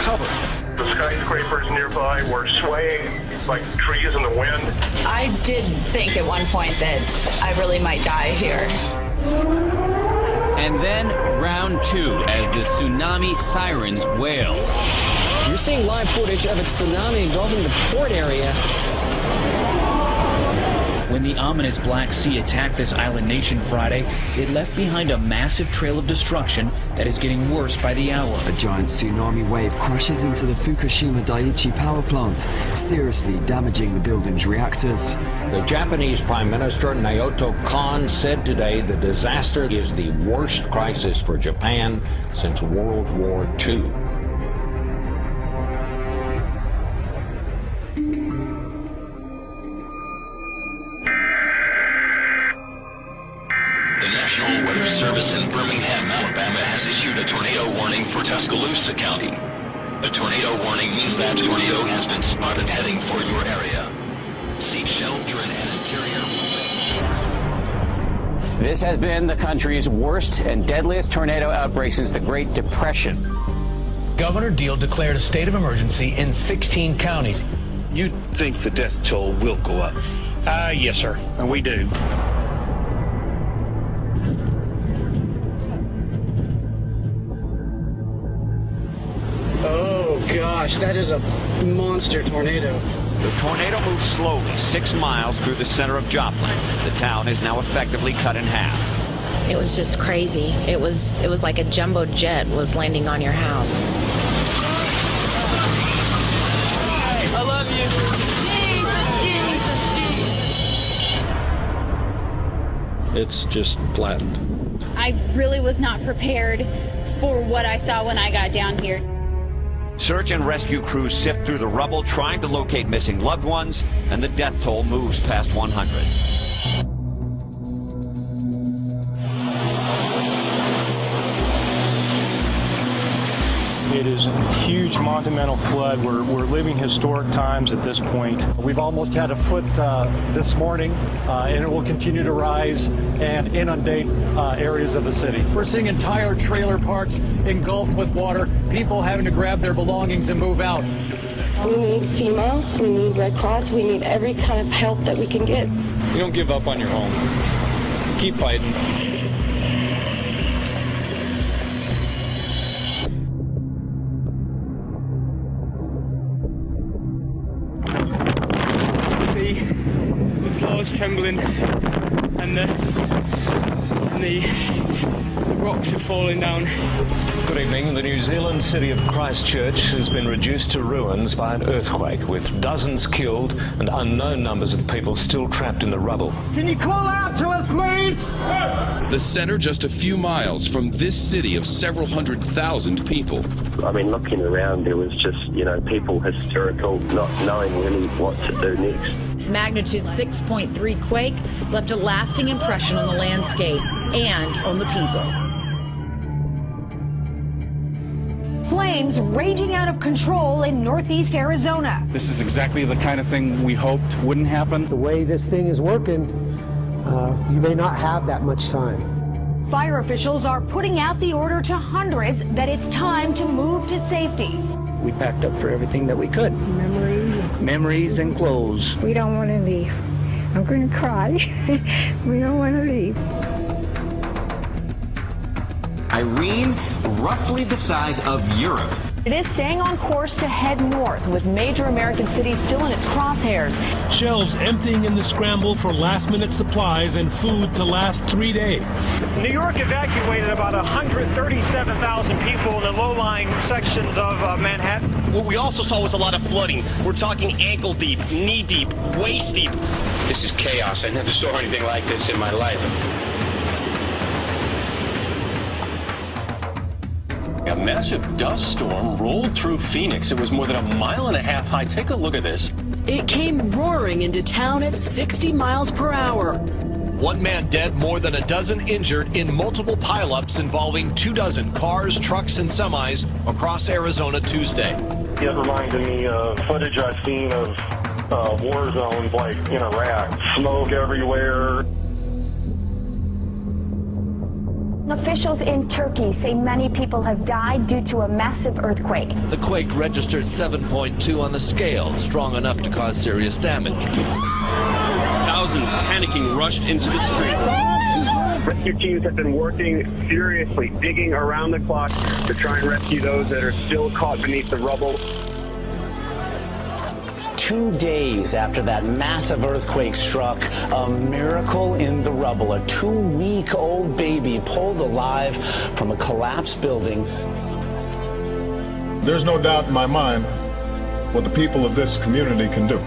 cover. The skyscrapers nearby were swaying like trees in the wind. I did think at one point that I really might die here. And then round two as the tsunami sirens wail. You're seeing live footage of a tsunami engulfing the port area. When the ominous Black Sea attacked this island nation Friday, it left behind a massive trail of destruction that is getting worse by the hour. A giant tsunami wave crashes into the Fukushima Daiichi power plant, seriously damaging the building's reactors. The Japanese Prime Minister Naoto Kan said today the disaster is the worst crisis for Japan since World War II. The National Weather Service in Birmingham, Alabama has issued a tornado warning for Tuscaloosa County. A tornado warning means that a tornado has been spotted heading for your area. Seek shelter in an interior. This has been the country's worst and deadliest tornado outbreak since the Great Depression. Governor Deal declared a state of emergency in 16 counties. You think the death toll will go up? Yes, sir, and we do. Oh gosh, that is a monster tornado. The tornado moved slowly 6 miles through the center of Joplin. The town is now effectively cut in half. It was just crazy. It was like a jumbo jet was landing on your house. I love you. It's just flattened. I really was not prepared for what I saw when I got down here. Search and rescue crews sift through the rubble trying to locate missing loved ones, and the death toll moves past 100. It is a huge monumental flood. We're living historic times at this point. We've almost had a foot this morning, and it will continue to rise and inundate areas of the city. We're seeing entire trailer parks engulfed with water, people having to grab their belongings and move out. We need FEMA, we need Red Cross, we need every kind of help that we can get. You don't give up on your home. Keep fighting. The floor is trembling and the rocks are falling down. Good evening. The New Zealand city of Christchurch has been reduced to ruins by an earthquake, with dozens killed and unknown numbers of people still trapped in the rubble. Can you call out to us, please? The center just a few miles from this city of several 100,000 people. I mean, looking around, there was just, people hysterical, not knowing really what to do next. Magnitude 6.3 quake left a lasting impression on the landscape and on the people. Flames raging out of control in northeast Arizona. This is exactly the kind of thing we hoped wouldn't happen. The way this thing is working, you may not have that much time. Fire officials are putting out the order to hundreds that it's time to move to safety. We packed up for everything that we could. Memories and clothes. We don't want to leave. I'm going to cry. We don't want to leave. Irene, roughly the size of Europe. It is staying on course to head north, with major American cities still in its crosshairs. Shelves emptying in the scramble for last-minute supplies and food to last 3 days. New York evacuated about 137,000 people in the low-lying sections of Manhattan. What we also saw was a lot of flooding. We're talking ankle-deep, knee-deep, waist-deep. This is chaos. I never saw anything like this in my life. A massive dust storm rolled through Phoenix. It was more than 1.5 miles high. Take a look at this. It came roaring into town at 60 miles per hour. 1 man dead, more than a dozen injured in multiple pileups involving 24 cars, trucks, and semis across Arizona Tuesday. It reminded me of footage I've seen of war zones like in Iraq. Smoke everywhere. Officials in Turkey say many people have died due to a massive earthquake. The quake registered 7.2 on the scale, strong enough to cause serious damage. Thousands panicking rushed into the streets. Rescue teams have been working furiously, digging around the clock to try and rescue those that are still caught beneath the rubble. 2 days after that massive earthquake struck, a miracle in the rubble. A 2-week-old baby pulled alive from a collapsed building. There's no doubt in my mind what the people of this community can do.